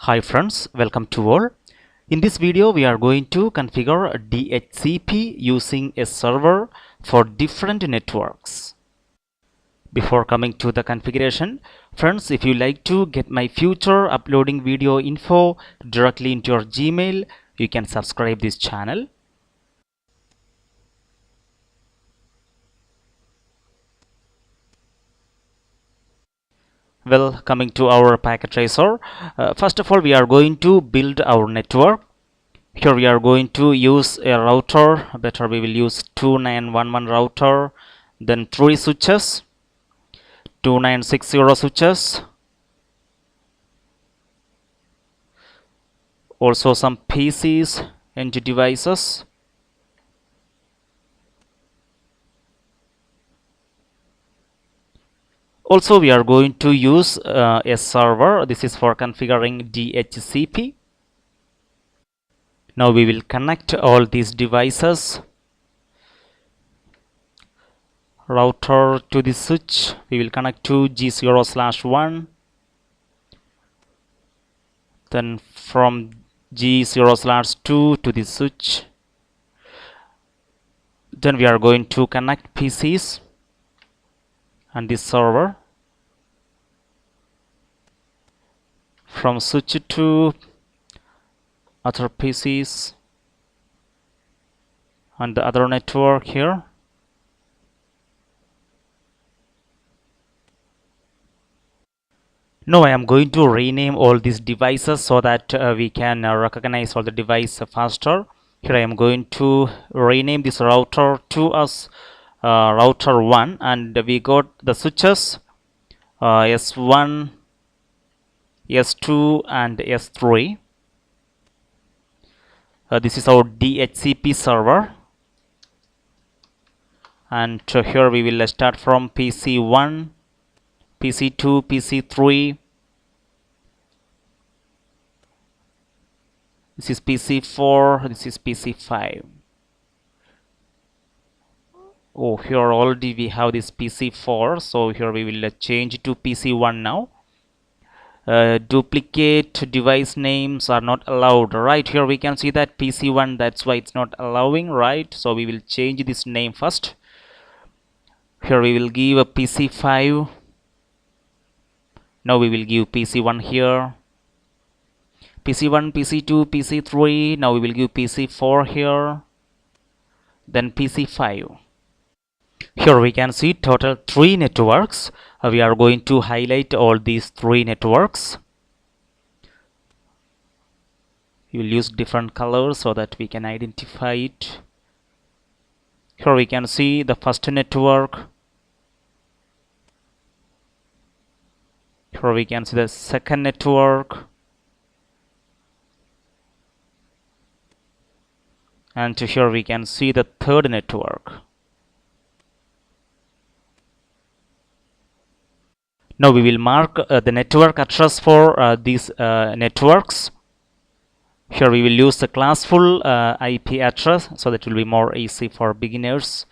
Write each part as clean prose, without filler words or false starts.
Hi friends, welcome to all. In this video we are going to configure a DHCP using a server for different networks. Before coming to the configuration, friends, if you like to get my future uploading video info directly into your Gmail, you can subscribe this channel. Well, coming to our packet tracer, first of all we are going to build our network. Here we are going to use a router. Better we will use 2911 router, then 3 switches, 2960 switches, also some PCs, NG devices, also we are going to use a server. This is for configuring DHCP. Now we will connect all these devices. Router to the switch, we will connect to G0/1, then from G0/2 to the switch. Then we are going to connect PCs and this server. From switch to other PCs and the other network here. Now I am going to rename all these devices so that we can recognize all the devices faster. Here I am going to rename this router to as router 1, and we got the switches S1, S2 and S3. This is our DHCP server, and here we will start from PC1, PC2, PC3. This is PC4, this is PC5. Oh, here already we have this PC4, so here we will change to PC1 now. Duplicate device names are not allowed. Right, here we can see that PC1, that's why it's not allowing, right? So we will change this name first. Here we will give a PC5. Now we will give PC1 here. PC1, PC2, PC3. Now we will give PC4 here. Then PC5. Here we can see total 3 networks. We are going to highlight all these 3 networks. We will use different colors so that we can identify it. Here we can see the first network. Here we can see the second network. And here we can see the third network. Now we will mark the network address for these networks. Here we will use the classful IP address, so that will be more easy for beginners.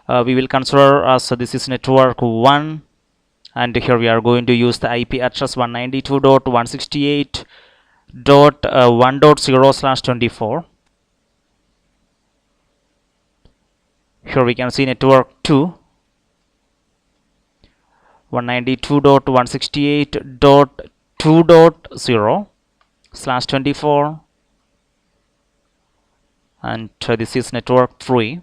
We will consider as this is network 1, and here we are going to use the IP address 192.168.1.0/24. Here we can see network 2, 192.168.2.0/24, and this is network 3,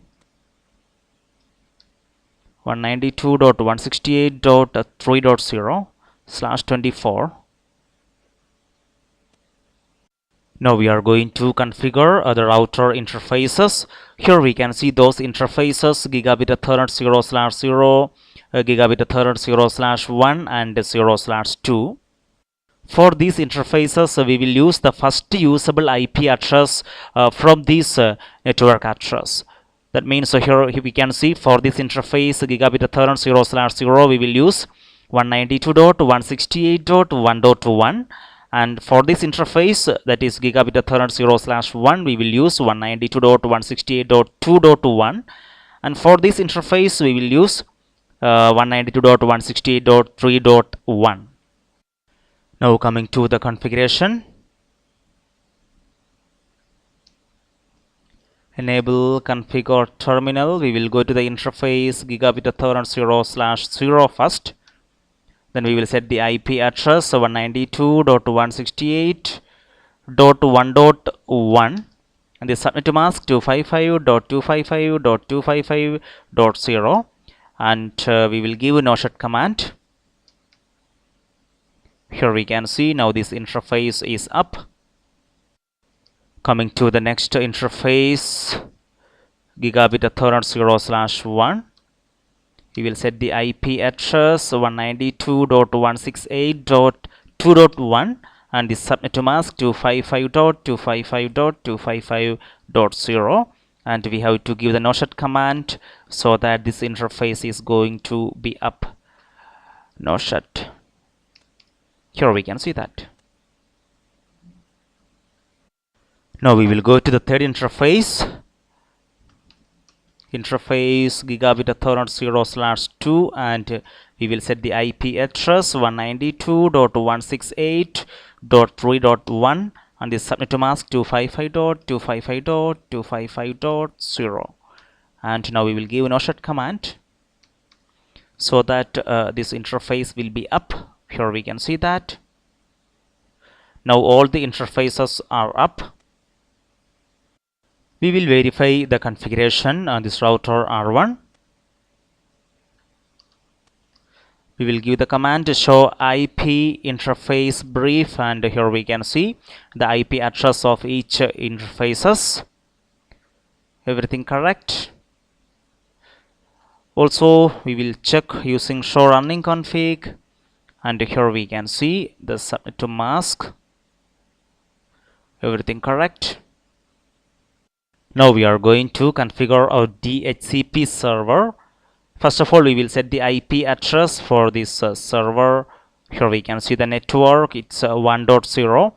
192.168.3.0/24. Now we are going to configure the router interfaces. Here we can see those interfaces: gigabit Ethernet 0/0, gigabit Ethernet 0/1 and 0/2. For these interfaces we will use the first usable IP address from this network address. That means here we can see for this interface gigabit Ethernet 0/0 we will use 192.168.1.1, and for this interface, that is gigabit Ethernet 0/1, we will use 192.168.2.1, and for this interface we will use 192.168.3.1. Now coming to the configuration, enable configure terminal. We will go to the interface gigabit Ethernet 0/0 first. Then we will set the IP address 192.168.1.1 and the subnet mask 255.255.255.0 and we will give a no-shut command. Here we can see now this interface is up. Coming to the next interface gigabit Ethernet 0/1. We will set the IP address 192.168.2.1 and the subnet mask 255.255.255.0 and we have to give the no-shut command so that this interface is going to be up. No shut. Here we can see that. Now we will go to the third interface gigabit Ethernet 0/2 and we will set the IP address 192.168.3.1 and the subnet mask 255.255.255.0 and now we will give a no-shut command so that this interface will be up. Here we can see that. Now all the interfaces are up. We will verify the configuration on this router R1. We will give the command to show IP interface brief and here we can see the IP address of each interfaces. Everything correct. Also we will check using show running config and here we can see the subnet to mask. Everything correct. Now we are going to configure our DHCP server. First of all, we will set the IP address for this server. Here we can see the network. It's 1.0.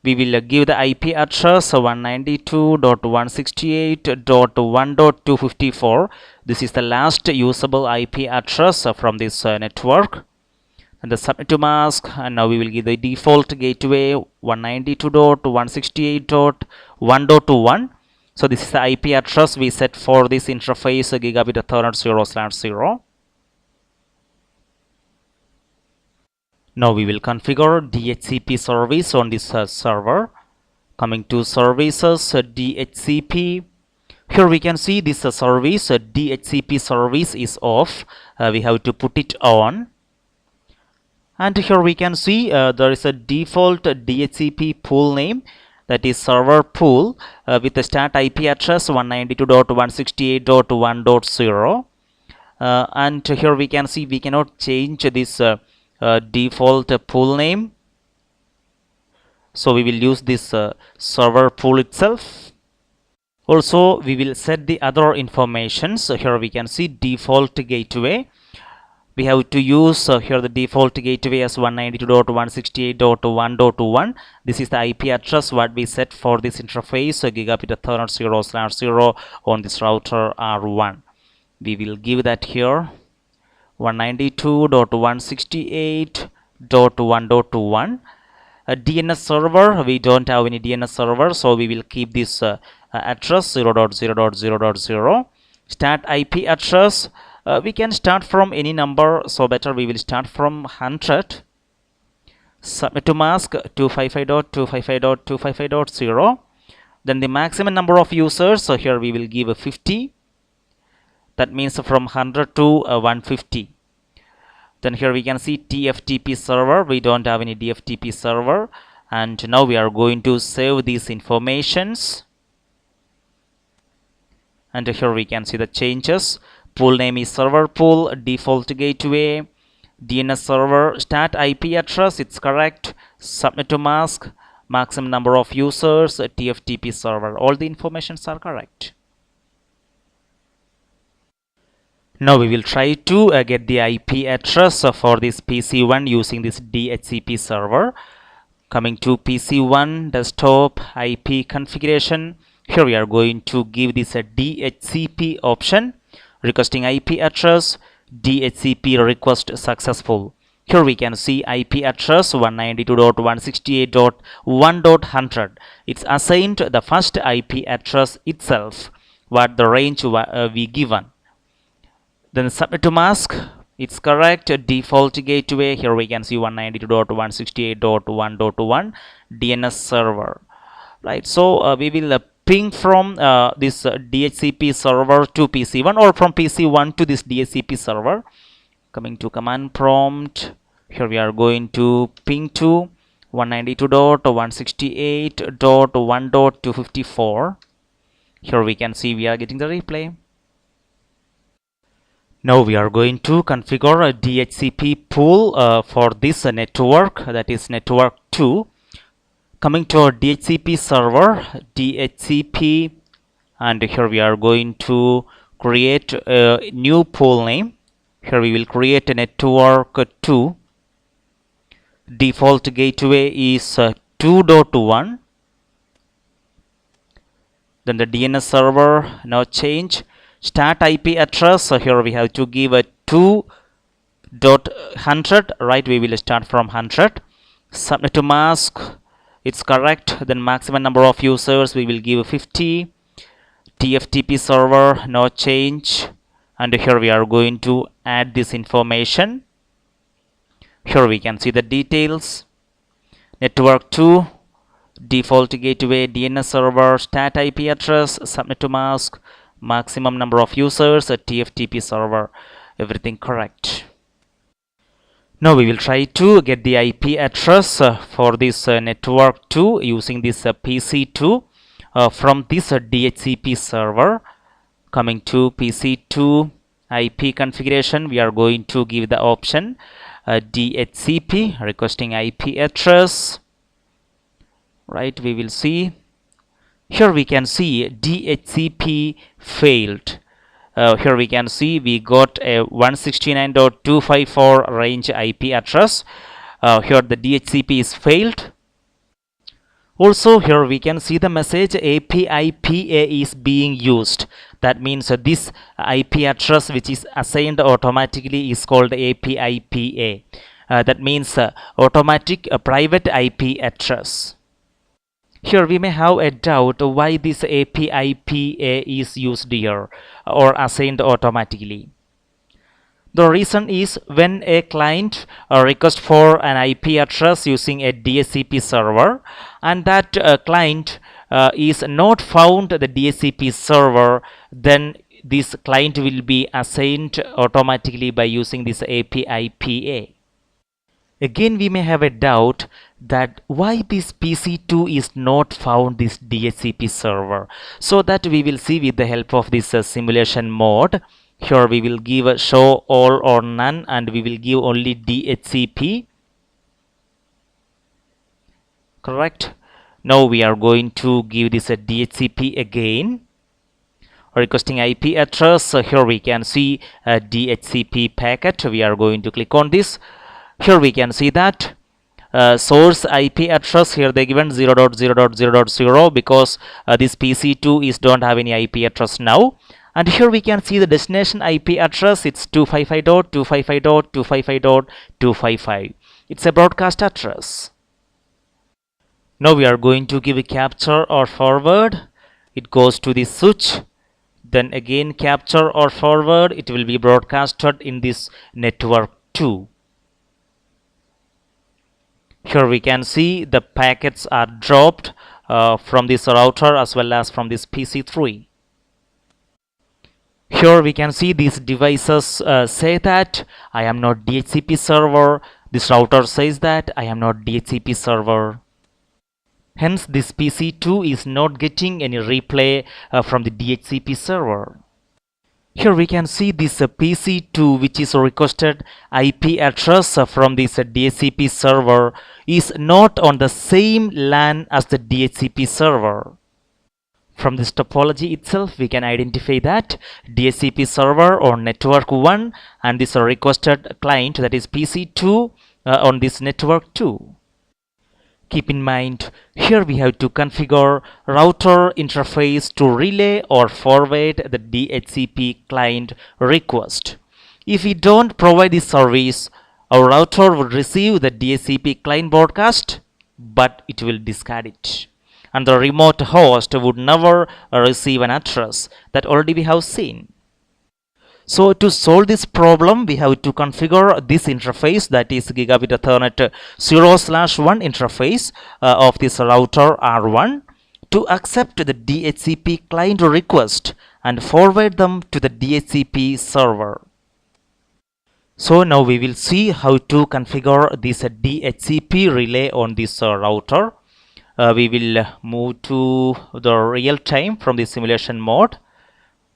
We will give the IP address 192.168.1.254. This is the last usable IP address from this network. And the subnet to mask, and now we will give the default gateway 192.168.1.1. So this is the IP address we set for this interface gigabit Ethernet 0/0. Now we will configure DHCP service on this server. Coming to services DHCP. Here we can see this service DHCP service is off. We have to put it on. And here we can see there is a default DHCP pool name, that is server pool with the start IP address 192.168.1.0 and here we can see we cannot change this default pool name, so we will use this server pool itself. Also we will set the other information. So here we can see default gateway. We have to use here the default gateway as 192.168.1.1. This is the IP address what we set for this interface gigabit Ethernet 0/0 on this router R1. We will give that here 192.168.1.1. DNS server, we don't have any DNS server, so we will keep this address 0.0.0.0. Start IP address. We can start from any number, so better we will start from 100. Subnet to mask 255.255.255.0. Then the maximum number of users, so here we will give a 50. That means from 100 to 150. Then here we can see TFTP server. We don't have any DFTP server. And now we are going to save these informations. And here we can see the changes. Pool name is server pool, default gateway, DNS server, start IP address, it's correct, subnet to mask, maximum number of users, TFTP server, all the informations are correct. Now we will try to get the IP address for this PC1 using this DHCP server. Coming to PC1 desktop IP configuration, here we are going to give this a DHCP option. Requesting IP address, DHCP request successful. Here we can see IP address 192.168.1.100. It's assigned the first IP address itself, what the range we given. Then subnet to mask, it's correct. Default gateway, here we can see 192.168.1.1 DNS server. Right, so we will ping from this DHCP server to PC1 or from PC1 to this DHCP server. Coming to command prompt, here we are going to ping to 192.168.1.254. Here we can see we are getting the replay. Now we are going to configure a DHCP pool for this network, that is network 2. Coming to our DHCP server, DHCP, and here we are going to create a new pool name. Here we will create a network 2. Default gateway is 2.1. Then the DNS server, now change. Start IP address, so here we have to give a 2.100, right? We will start from 100. Subnet to mask, it's correct. Then maximum number of users, we will give 50. TFTP server, no change. And here we are going to add this information. Here we can see the details. Network 2, default gateway, DNS server, start IP address, subnet to mask, maximum number of users, a TFTP server, everything correct. Now we will try to get the IP address for this network 2 using this PC2 from this DHCP server. Coming to PC2 IP configuration, we are going to give the option DHCP requesting IP address. Right, we will see. Here we can see DHCP failed. Here we can see we got a 169.254 range IP address. Here the DHCP is failed. Also here we can see the message API-PA is being used. That means this IP address which is assigned automatically is called API-PA. That means automatic private IP address. Here we may have a doubt why this API-PA is used here or assigned automatically. The reason is when a client requests for an IP address using a DHCP server and that client is not found the DHCP server, then this client will be assigned automatically by using this API-PA. Again, we may have a doubt that why this PC2 is not found this DHCP server. So that we will see with the help of this simulation mode. Here we will give a show all or none and we will give only DHCP. Correct. Now we are going to give this a DHCP again. Requesting IP address. So here we can see a DHCP packet. We are going to click on this. Here we can see that source IP address, here they given 0.0.0.0 because this PC2 is don't have any IP address now. And here we can see the destination IP address, it's 255.255.255.255. It's a broadcast address. Now we are going to give a capture or forward. It goes to the switch. Then again capture or forward, it will be broadcasted in this network 2. Here we can see the packets are dropped from this router as well as from this PC3. Here we can see these devices say that I am not DHCP server. This router says that I am not DHCP server. Hence this PC2 is not getting any replay from the DHCP server. Here we can see this PC2 which is requested IP address from this DHCP server is not on the same LAN as the DHCP server. From this topology itself we can identify that DHCP server on network 1 and this requested client, that is PC2 on this network 2. Keep in mind, here we have to configure router interface to relay or forward the DHCP client request. If we don't provide this service, Our router would receive the DHCP client broadcast, but it will discard it. And the remote host would never receive an address that already we have seen. So to solve this problem, we have to configure this interface, that is Gigabit Ethernet 0/1 interface of this router R1 to accept the DHCP client request and forward them to the DHCP server. So now we will see how to configure this DHCP relay on this router. We will move to the real time from the simulation mode,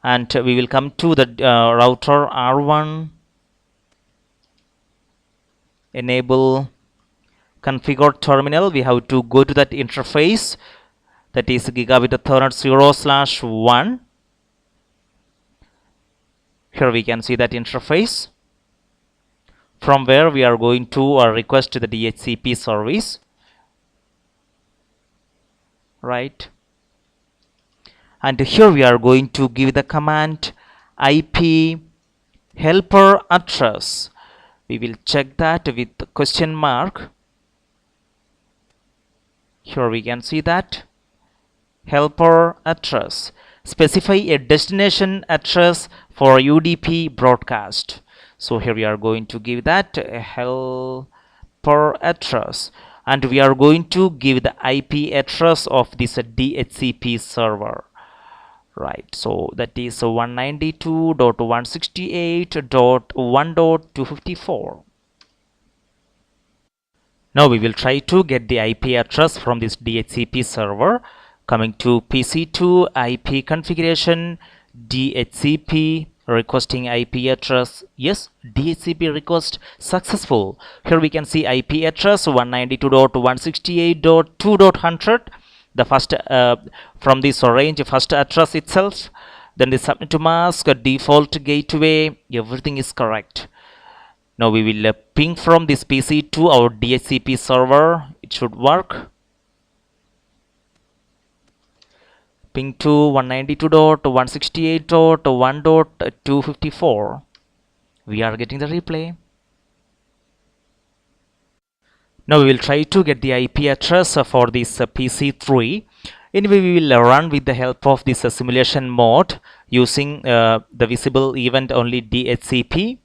and we will come to the router R1, enable configure terminal. We have to go to that interface, that is Gigabit Ethernet 0/1. Here we can see that interface, from where we are going to request the DHCP service, right? And here we are going to give the command IP helper address. We will check that with the question mark. Here we can see that helper address. Specify a destination address for UDP broadcast. So here we are going to give that a helper address, and we are going to give the IP address of this DHCP server. Right, so that is 192.168.1.254. Now we will try to get the IP address from this DHCP server. Coming to PC2 IP configuration, DHCP requesting IP address. Yes, DHCP request successful. Here we can see IP address 192.168.2.100. The first from this range, first address itself. Then the subnet mask, default gateway, everything is correct. Now we will ping from this PC to our DHCP server. It should work. Ping to 192.168.1.254. We are getting the replay. Now we will try to get the IP address for this PC3. Anyway, we will run with the help of this simulation mode using the visible event only DHCP.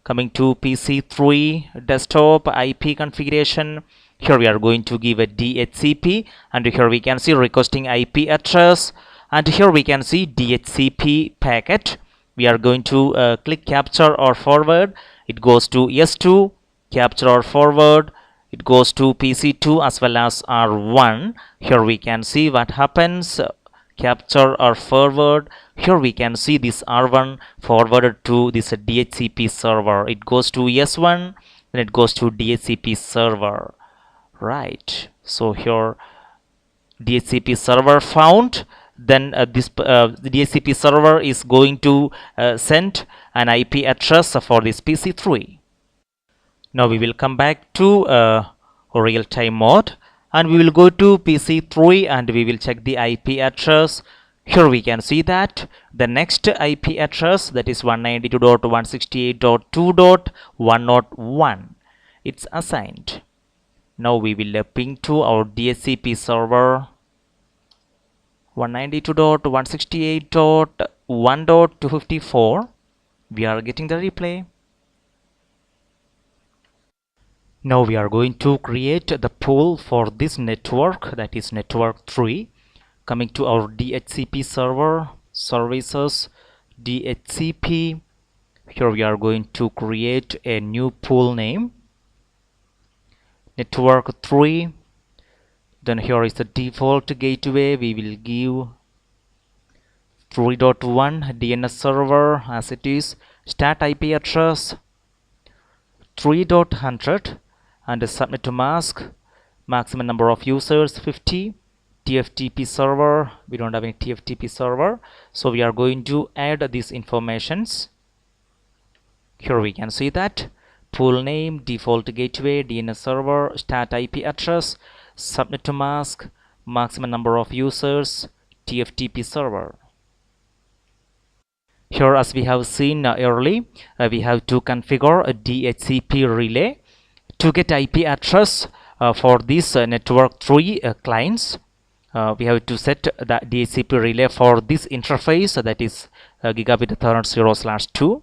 Coming to PC3 desktop IP configuration. Here we are going to give a DHCP, and here we can see requesting IP address, and here we can see DHCP packet. We are going to click capture or forward. It goes to S2, capture or forward. It goes to PC2 as well as R1. Here we can see what happens. Capture or forward. Here we can see this R1 forwarded to this DHCP server. It goes to S1, then it goes to DHCP server. Right, so here DHCP server found. Then this the DHCP server is going to send an IP address for this PC3. Now we will come back to real-time mode, and we will go to PC3 and we will check the IP address. Here we can see that the next IP address, that is 192.168.2.101, it's assigned. Now we will ping to our DHCP server 192.168.1.254. We are getting the replay. Now we are going to create the pool for this network, that is network 3. Coming to our DHCP server, services, DHCP. Here we are going to create a new pool name, network 3. Then here is the default gateway. We will give 3.1 DNS server as it is. Start IP address 3.100 and subnet to mask. Maximum number of users 50. TFTP server, we don't have any TFTP server, so we are going to add these informations. Here we can see that pool name, default gateway, DNS server, start IP address, subnet to mask, maximum number of users, TFTP server. Here, as we have seen early, we have to configure a DHCP relay to get IP address for this network 3 clients. We have to set the DHCP relay for this interface, that is gigabit Ethernet 0/2,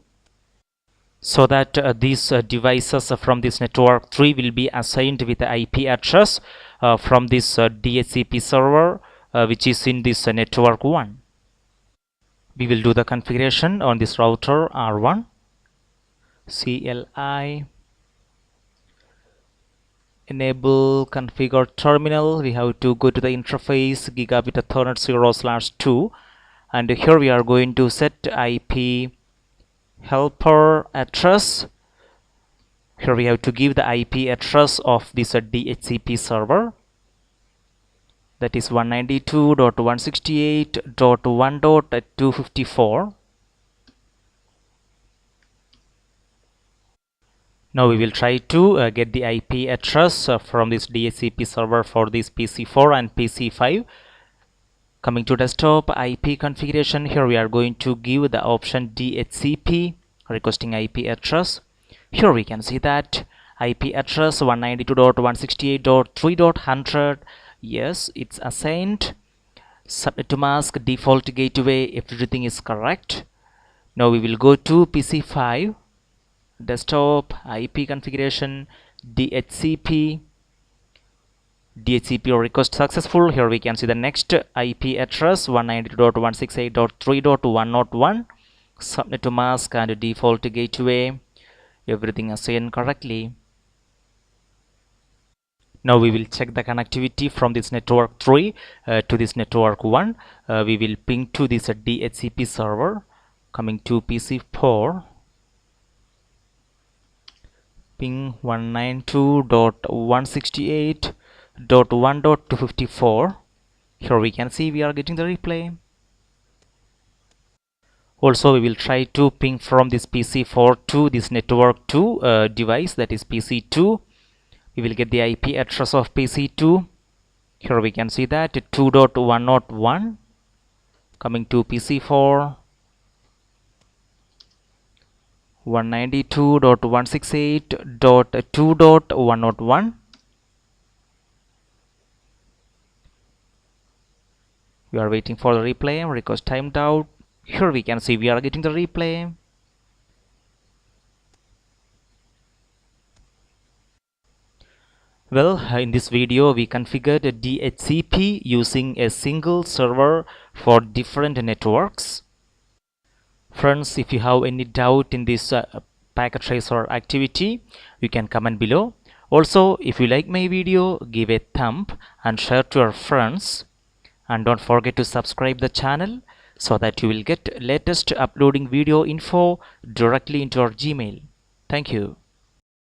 so that these devices from this network 3 will be assigned with the IP address from this DHCP server which is in this network 1. We will do the configuration on this router R1. CLI enable configure terminal. We have to go to the interface gigabit Ethernet 0/2, and here we are going to set IP helper address. Here we have to give the IP address of this DHCP server, that is 192.168.1.254. Now we will try to get the IP address from this DHCP server for this PC4 and PC5. Coming to desktop IP configuration, here we are going to give the option DHCP requesting IP address. Here we can see that IP address 192.168.3.100. Yes, it's assigned. Subnet to mask, default gateway, if everything is correct. Now we will go to PC5, desktop IP configuration, DHCP request successful. Here we can see the next IP address 192.168.3.101. Subnet to mask and default gateway, everything assigned correctly. Now we will check the connectivity from this network 3 to this network 1. We will ping to this DHCP server. Coming to PC4, ping 192.168.1.254. Here we can see we are getting the replay. Also, we will try to ping from this PC4 to this network 2 device, that is PC2. We will get the IP address of PC2. Here we can see that 2.101. Coming to PC4, 192.168.2.101. We are waiting for the replay. Request timed out. Here we can see we are getting the replay. Well, in this video we configured a DHCP using a single server for different networks. Friends, if you have any doubt in this packet tracer activity, you can comment below. Also, if you like my video, give a thumb and share to your friends, and don't forget to subscribe the channel so that you will get latest uploading video info directly into your Gmail. Thank you.